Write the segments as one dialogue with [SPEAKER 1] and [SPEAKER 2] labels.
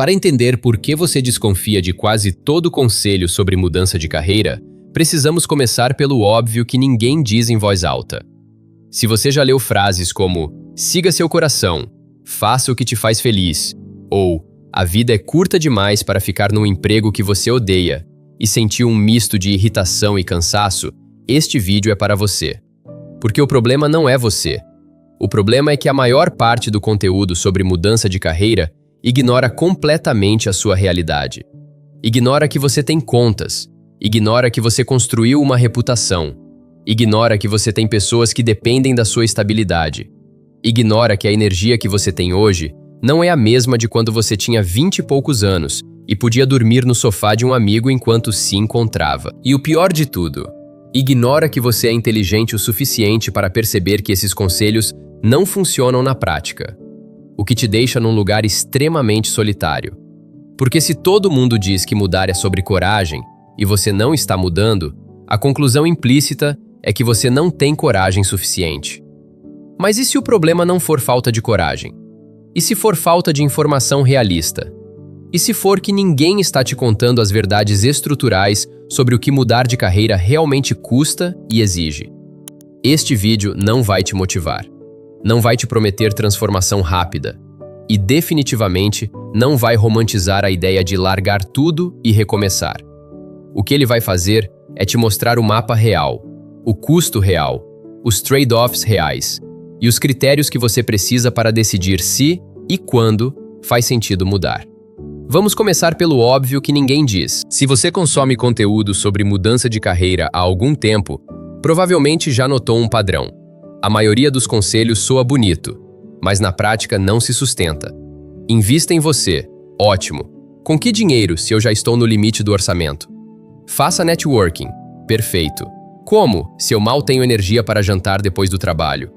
[SPEAKER 1] Para entender por que você desconfia de quase todo conselho sobre mudança de carreira, precisamos começar pelo óbvio que ninguém diz em voz alta. Se você já leu frases como "siga seu coração", "faça o que te faz feliz", ou "a vida é curta demais para ficar num emprego que você odeia", e sentiu um misto de irritação e cansaço, este vídeo é para você. Porque o problema não é você. O problema é que a maior parte do conteúdo sobre mudança de carreira ignora completamente a sua realidade. Ignora que você tem contas. Ignora que você construiu uma reputação. Ignora que você tem pessoas que dependem da sua estabilidade. Ignora que a energia que você tem hoje não é a mesma de quando você tinha 20 e poucos anos e podia dormir no sofá de um amigo enquanto se encontrava. E o pior de tudo, ignora que você é inteligente o suficiente para perceber que esses conselhos não funcionam na prática, o que te deixa num lugar extremamente solitário. Porque se todo mundo diz que mudar é sobre coragem e você não está mudando, a conclusão implícita é que você não tem coragem suficiente. Mas e se o problema não for falta de coragem? E se for falta de informação realista? E se for que ninguém está te contando as verdades estruturais sobre o que mudar de carreira realmente custa e exige? Este vídeo não vai te motivar. Não vai te prometer transformação rápida. E definitivamente não vai romantizar a ideia de largar tudo e recomeçar. O que ele vai fazer é te mostrar o mapa real, o custo real, os trade-offs reais e os critérios que você precisa para decidir se e quando faz sentido mudar. Vamos começar pelo óbvio que ninguém diz. Se você consome conteúdo sobre mudança de carreira há algum tempo, provavelmente já notou um padrão. A maioria dos conselhos soa bonito, mas na prática não se sustenta. Invista em você. Ótimo. Com que dinheiro, se eu já estou no limite do orçamento? Faça networking. Perfeito. Como, se eu mal tenho energia para jantar depois do trabalho?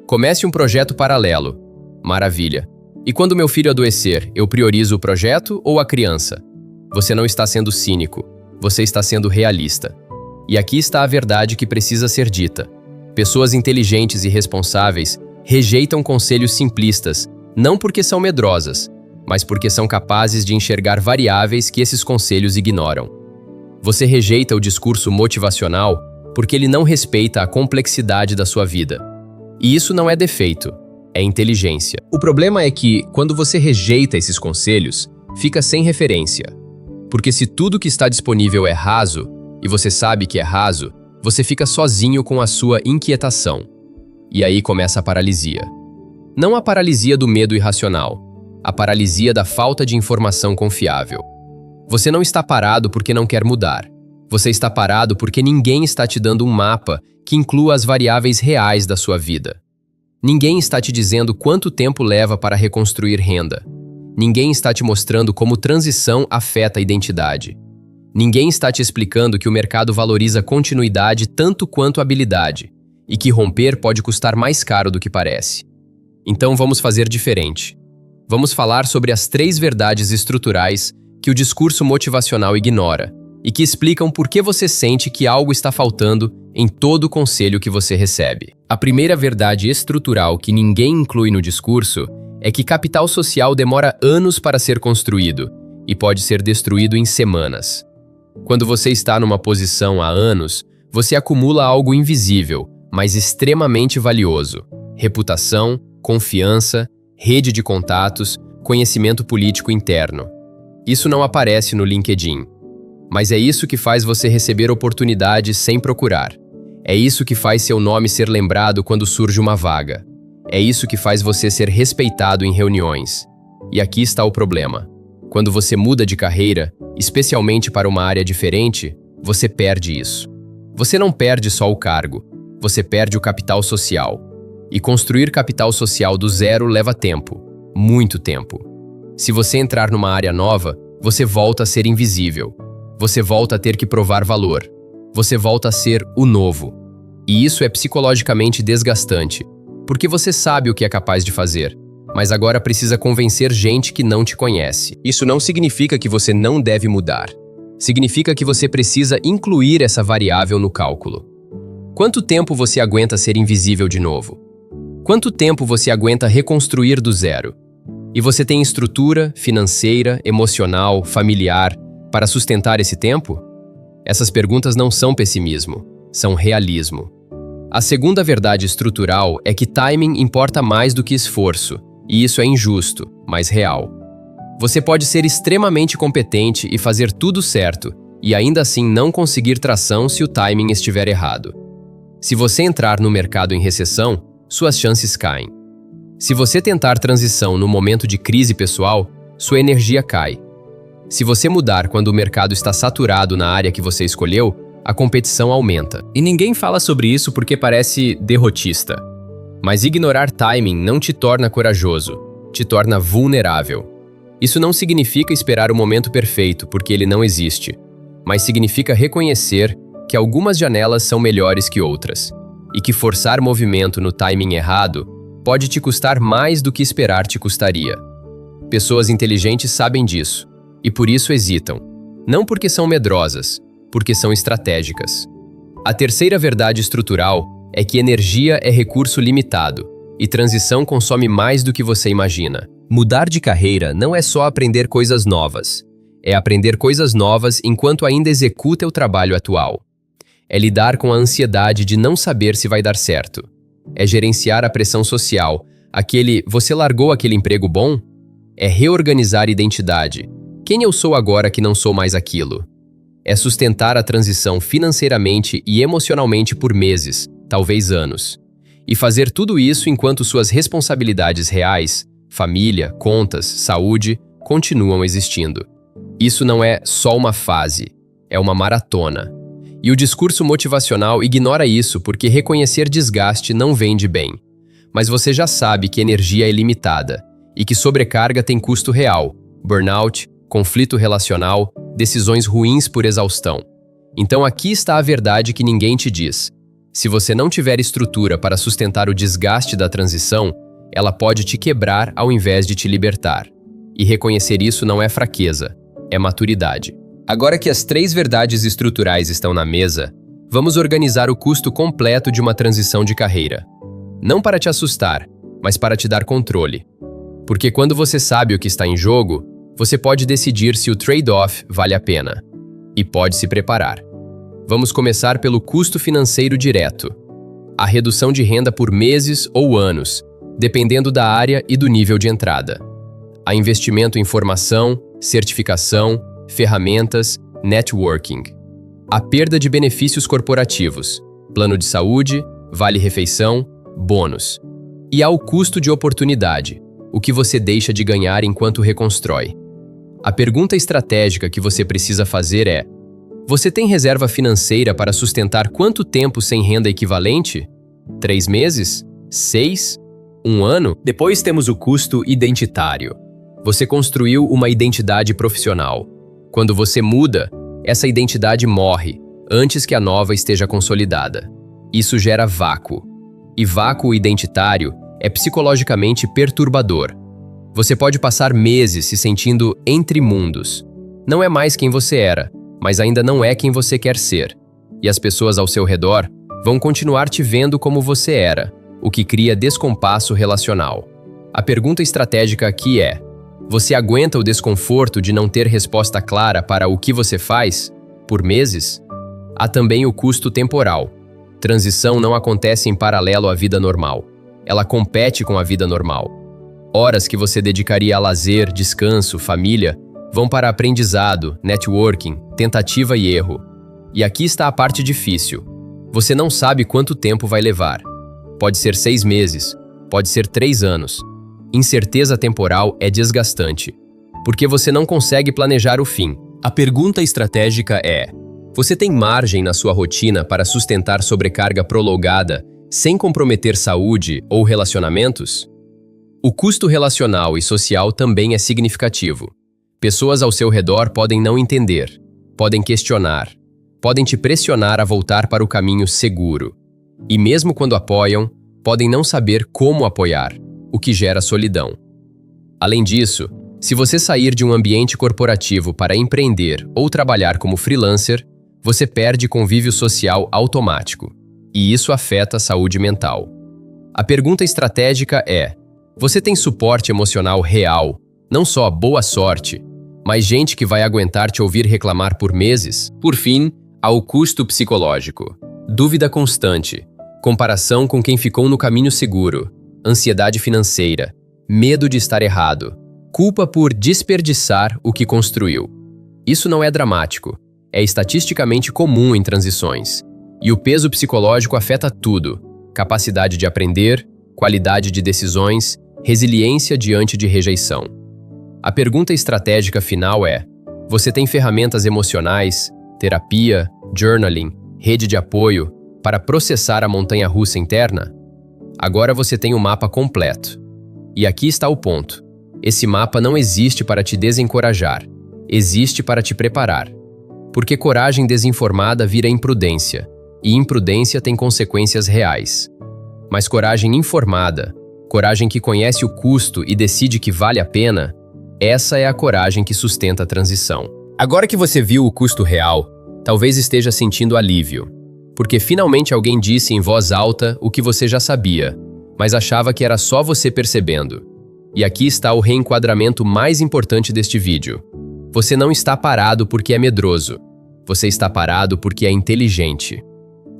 [SPEAKER 1] Comece um projeto paralelo. Maravilha. E quando meu filho adoecer, eu priorizo o projeto ou a criança? Você não está sendo cínico. Você está sendo realista. E aqui está a verdade que precisa ser dita. Pessoas inteligentes e responsáveis rejeitam conselhos simplistas, não porque são medrosas, mas porque são capazes de enxergar variáveis que esses conselhos ignoram. Você rejeita o discurso motivacional porque ele não respeita a complexidade da sua vida. E isso não é defeito, é inteligência. O problema é que, quando você rejeita esses conselhos, fica sem referência. Porque se tudo que está disponível é raso, e você sabe que é raso, você fica sozinho com a sua inquietação. E aí começa a paralisia. Não a paralisia do medo irracional, a paralisia da falta de informação confiável. Você não está parado porque não quer mudar. Você está parado porque ninguém está te dando um mapa que inclua as variáveis reais da sua vida. Ninguém está te dizendo quanto tempo leva para reconstruir renda. Ninguém está te mostrando como transição afeta a identidade. Ninguém está te explicando que o mercado valoriza continuidade tanto quanto habilidade e que romper pode custar mais caro do que parece. Então vamos fazer diferente. Vamos falar sobre as 3 verdades estruturais que o discurso motivacional ignora e que explicam por que você sente que algo está faltando em todo o conselho que você recebe. A primeira verdade estrutural que ninguém inclui no discurso é que capital social demora anos para ser construído e pode ser destruído em semanas. Quando você está numa posição há anos, você acumula algo invisível, mas extremamente valioso: reputação, confiança, rede de contatos, conhecimento político interno. Isso não aparece no LinkedIn. Mas é isso que faz você receber oportunidades sem procurar. É isso que faz seu nome ser lembrado quando surge uma vaga. É isso que faz você ser respeitado em reuniões. E aqui está o problema. Quando você muda de carreira, especialmente para uma área diferente, você perde isso. Você não perde só o cargo, você perde o capital social. E construir capital social do zero leva tempo, muito tempo. Se você entrar numa área nova, você volta a ser invisível. Você volta a ter que provar valor. Você volta a ser o novo. E isso é psicologicamente desgastante, porque você sabe o que é capaz de fazer, mas agora precisa convencer gente que não te conhece. Isso não significa que você não deve mudar. Significa que você precisa incluir essa variável no cálculo. Quanto tempo você aguenta ser invisível de novo? Quanto tempo você aguenta reconstruir do zero? E você tem estrutura financeira, emocional, familiar para sustentar esse tempo? Essas perguntas não são pessimismo, são realismo. A segunda verdade estrutural é que timing importa mais do que esforço, e isso é injusto, mas real. Você pode ser extremamente competente e fazer tudo certo, e ainda assim não conseguir tração se o timing estiver errado. Se você entrar no mercado em recessão, suas chances caem. Se você tentar transição no momento de crise pessoal, sua energia cai. Se você mudar quando o mercado está saturado na área que você escolheu, a competição aumenta. E ninguém fala sobre isso porque parece derrotista. Mas ignorar timing não te torna corajoso, te torna vulnerável. Isso não significa esperar o momento perfeito, porque ele não existe, mas significa reconhecer que algumas janelas são melhores que outras, e que forçar movimento no timing errado pode te custar mais do que esperar te custaria. Pessoas inteligentes sabem disso, e por isso hesitam, não porque são medrosas, porque são estratégicas. A terceira verdade estrutural é que energia é recurso limitado, e transição consome mais do que você imagina. Mudar de carreira não é só aprender coisas novas, é aprender coisas novas enquanto ainda executa o trabalho atual. É lidar com a ansiedade de não saber se vai dar certo. É gerenciar a pressão social, você largou aquele emprego bom? É reorganizar identidade. Quem eu sou agora que não sou mais aquilo? É sustentar a transição financeiramente e emocionalmente por meses, talvez anos. E fazer tudo isso enquanto suas responsabilidades reais, família, contas, saúde, continuam existindo. Isso não é só uma fase, é uma maratona. E o discurso motivacional ignora isso porque reconhecer desgaste não vende bem. Mas você já sabe que energia é limitada e que sobrecarga tem custo real, burnout, conflito relacional, decisões ruins por exaustão. Então aqui está a verdade que ninguém te diz. Se você não tiver estrutura para sustentar o desgaste da transição, ela pode te quebrar ao invés de te libertar. E reconhecer isso não é fraqueza, é maturidade. Agora que as 3 verdades estruturais estão na mesa, vamos organizar o custo completo de uma transição de carreira. Não para te assustar, mas para te dar controle. Porque quando você sabe o que está em jogo, você pode decidir se o trade-off vale a pena. E pode se preparar. Vamos começar pelo custo financeiro direto. A redução de renda por meses ou anos, dependendo da área e do nível de entrada. A investimento em formação, certificação, ferramentas, networking. A perda de benefícios corporativos, plano de saúde, vale-refeição, bônus. E há o custo de oportunidade, o que você deixa de ganhar enquanto reconstrói. A pergunta estratégica que você precisa fazer é: você tem reserva financeira para sustentar quanto tempo sem renda equivalente? 3 meses? 6? 1 ano? Depois temos o custo identitário. Você construiu uma identidade profissional. Quando você muda, essa identidade morre antes que a nova esteja consolidada. Isso gera vácuo. E vácuo identitário é psicologicamente perturbador. Você pode passar meses se sentindo entre mundos. Não é mais quem você era, mas ainda não é quem você quer ser. E as pessoas ao seu redor vão continuar te vendo como você era, o que cria descompasso relacional. A pergunta estratégica aqui é: você aguenta o desconforto de não ter resposta clara para o que você faz por meses? Há também o custo temporal. Transição não acontece em paralelo à vida normal. Ela compete com a vida normal. Horas que você dedicaria a lazer, descanso, família, vão para aprendizado, networking, tentativa e erro. E aqui está a parte difícil. Você não sabe quanto tempo vai levar. Pode ser 6 meses, pode ser 3 anos. Incerteza temporal é desgastante, porque você não consegue planejar o fim. A pergunta estratégica é: você tem margem na sua rotina para sustentar sobrecarga prolongada sem comprometer saúde ou relacionamentos? O custo relacional e social também é significativo. Pessoas ao seu redor podem não entender, podem questionar, podem te pressionar a voltar para o caminho seguro. E mesmo quando apoiam, podem não saber como apoiar, o que gera solidão. Além disso, se você sair de um ambiente corporativo para empreender ou trabalhar como freelancer, você perde convívio social automático, e isso afeta a saúde mental. A pergunta estratégica é: Você tem suporte emocional real, não só boa sorte, mas gente que vai aguentar te ouvir reclamar por meses. Por fim, há o custo psicológico. Dúvida constante, comparação com quem ficou no caminho seguro, ansiedade financeira, medo de estar errado, culpa por desperdiçar o que construiu. Isso não é dramático, é estatisticamente comum em transições. E o peso psicológico afeta tudo: capacidade de aprender, qualidade de decisões, resiliência diante de rejeição. A pergunta estratégica final é: você tem ferramentas emocionais, terapia, journaling, rede de apoio para processar a montanha-russa interna? Agora você tem o mapa completo. E aqui está o ponto: esse mapa não existe para te desencorajar, existe para te preparar. Porque coragem desinformada vira imprudência, e imprudência tem consequências reais. Mas coragem informada, coragem que conhece o custo e decide que vale a pena, essa é a coragem que sustenta a transição. Agora que você viu o custo real, talvez esteja sentindo alívio, porque finalmente alguém disse em voz alta o que você já sabia, mas achava que era só você percebendo. E aqui está o reenquadramento mais importante deste vídeo. Você não está parado porque é medroso. Você está parado porque é inteligente.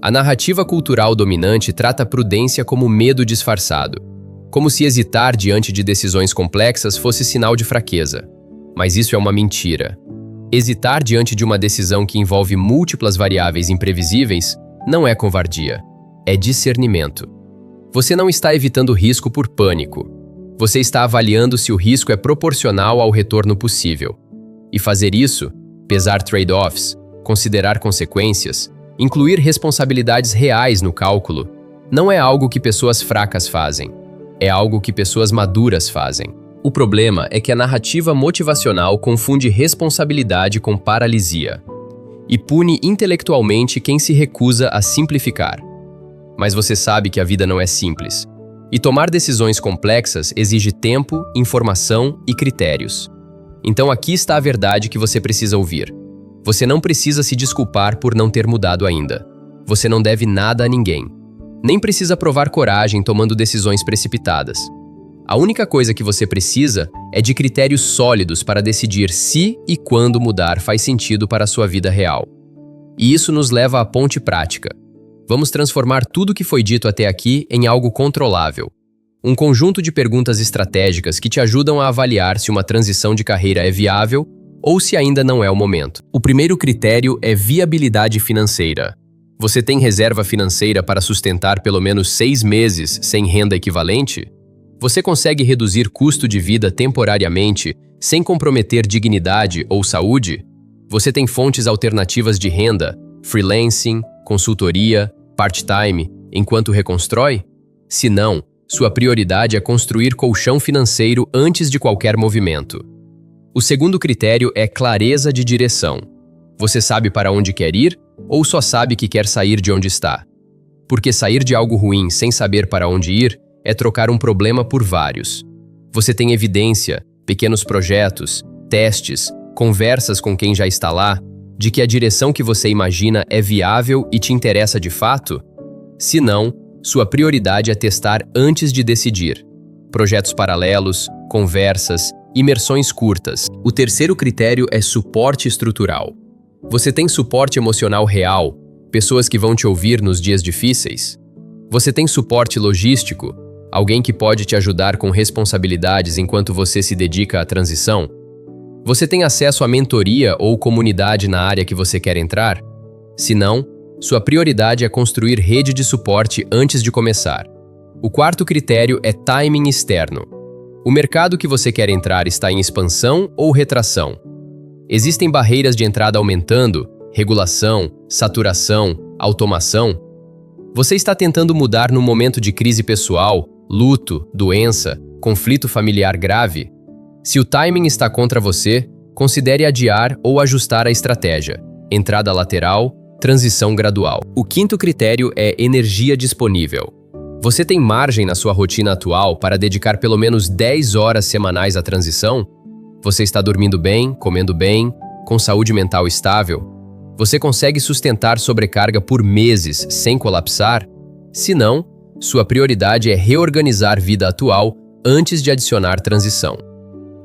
[SPEAKER 1] A narrativa cultural dominante trata a prudência como medo disfarçado, como se hesitar diante de decisões complexas fosse sinal de fraqueza. Mas isso é uma mentira. Hesitar diante de uma decisão que envolve múltiplas variáveis imprevisíveis não é covardia, é discernimento. Você não está evitando risco por pânico. Você está avaliando se o risco é proporcional ao retorno possível. E fazer isso, pesar trade-offs, considerar consequências, incluir responsabilidades reais no cálculo, não é algo que pessoas fracas fazem. É algo que pessoas maduras fazem. O problema é que a narrativa motivacional confunde responsabilidade com paralisia e pune intelectualmente quem se recusa a simplificar. Mas você sabe que a vida não é simples. E tomar decisões complexas exige tempo, informação e critérios. Então aqui está a verdade que você precisa ouvir. Você não precisa se desculpar por não ter mudado ainda. Você não deve nada a ninguém. Nem precisa provar coragem tomando decisões precipitadas. A única coisa que você precisa é de critérios sólidos para decidir se e quando mudar faz sentido para a sua vida real. E isso nos leva à ponte prática. Vamos transformar tudo que foi dito até aqui em algo controlável. Um conjunto de perguntas estratégicas que te ajudam a avaliar se uma transição de carreira é viável ou se ainda não é o momento. O primeiro critério é viabilidade financeira. Você tem reserva financeira para sustentar pelo menos 6 meses sem renda equivalente? Você consegue reduzir custo de vida temporariamente sem comprometer dignidade ou saúde? Você tem fontes alternativas de renda, freelancing, consultoria, part-time, enquanto reconstrói? Se não, sua prioridade é construir colchão financeiro antes de qualquer movimento. O segundo critério é clareza de direção. Você sabe para onde quer ir ou só sabe que quer sair de onde está? Porque sair de algo ruim sem saber para onde ir é trocar um problema por vários. Você tem evidência, pequenos projetos, testes, conversas com quem já está lá, de que a direção que você imagina é viável e te interessa de fato? Se não, sua prioridade é testar antes de decidir. Projetos paralelos, conversas, imersões curtas. O terceiro critério é suporte estrutural. Você tem suporte emocional real, pessoas que vão te ouvir nos dias difíceis? Você tem suporte logístico, alguém que pode te ajudar com responsabilidades enquanto você se dedica à transição? Você tem acesso a mentoria ou comunidade na área que você quer entrar? Se não, sua prioridade é construir rede de suporte antes de começar. O quarto critério é timing externo. O mercado que você quer entrar está em expansão ou retração? Existem barreiras de entrada aumentando, regulação, saturação, automação? Você está tentando mudar num momento de crise pessoal, luto, doença, conflito familiar grave? Se o timing está contra você, considere adiar ou ajustar a estratégia. Entrada lateral, transição gradual. O quinto critério é energia disponível. Você tem margem na sua rotina atual para dedicar pelo menos 10 horas semanais à transição? Você está dormindo bem, comendo bem, com saúde mental estável? Você consegue sustentar sobrecarga por meses sem colapsar? Se não, sua prioridade é reorganizar vida atual antes de adicionar transição.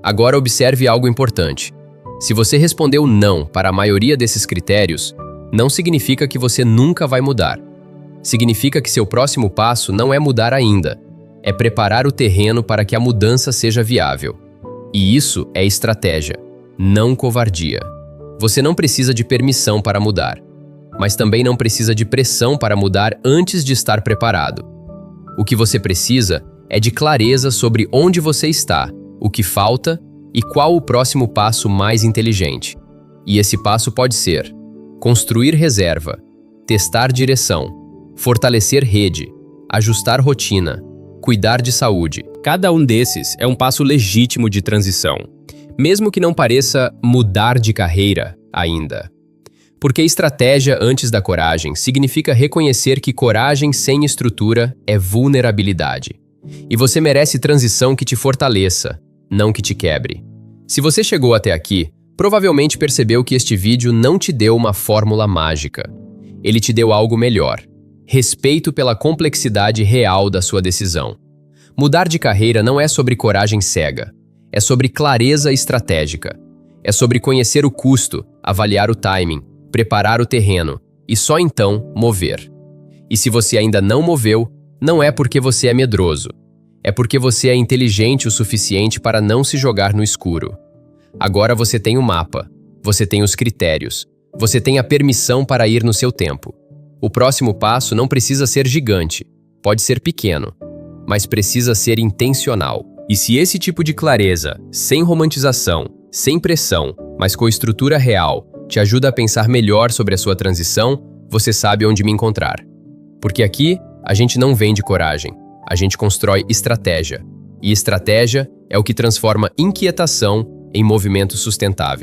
[SPEAKER 1] Agora observe algo importante. Se você respondeu não para a maioria desses critérios, não significa que você nunca vai mudar. Significa que seu próximo passo não é mudar ainda, é preparar o terreno para que a mudança seja viável. E isso é estratégia, não covardia. Você não precisa de permissão para mudar, mas também não precisa de pressão para mudar antes de estar preparado. O que você precisa é de clareza sobre onde você está, o que falta e qual o próximo passo mais inteligente. E esse passo pode ser construir reserva, testar direção, fortalecer rede, ajustar rotina, cuidar de saúde.
[SPEAKER 2] Cada um desses é um passo legítimo de transição, mesmo que não pareça mudar de carreira ainda. Porque estratégia antes da coragem significa reconhecer que coragem sem estrutura é vulnerabilidade. E você merece transição que te fortaleça, não que te quebre. Se você chegou até aqui, provavelmente percebeu que este vídeo não te deu uma fórmula mágica. Ele te deu algo melhor. Respeito pela complexidade real da sua decisão. Mudar de carreira não é sobre coragem cega. É sobre clareza estratégica. É sobre conhecer o custo, avaliar o timing, preparar o terreno e só então mover. E se você ainda não moveu, não é porque você é medroso. É porque você é inteligente o suficiente para não se jogar no escuro. Agora você tem o mapa, você tem os critérios, você tem a permissão para ir no seu tempo. O próximo passo não precisa ser gigante, pode ser pequeno, mas precisa ser intencional. E se esse tipo de clareza, sem romantização, sem pressão, mas com estrutura real, te ajuda a pensar melhor sobre a sua transição, você sabe onde me encontrar. Porque aqui, a gente não vende coragem, a gente constrói estratégia. E estratégia é o que transforma inquietação em movimento sustentável.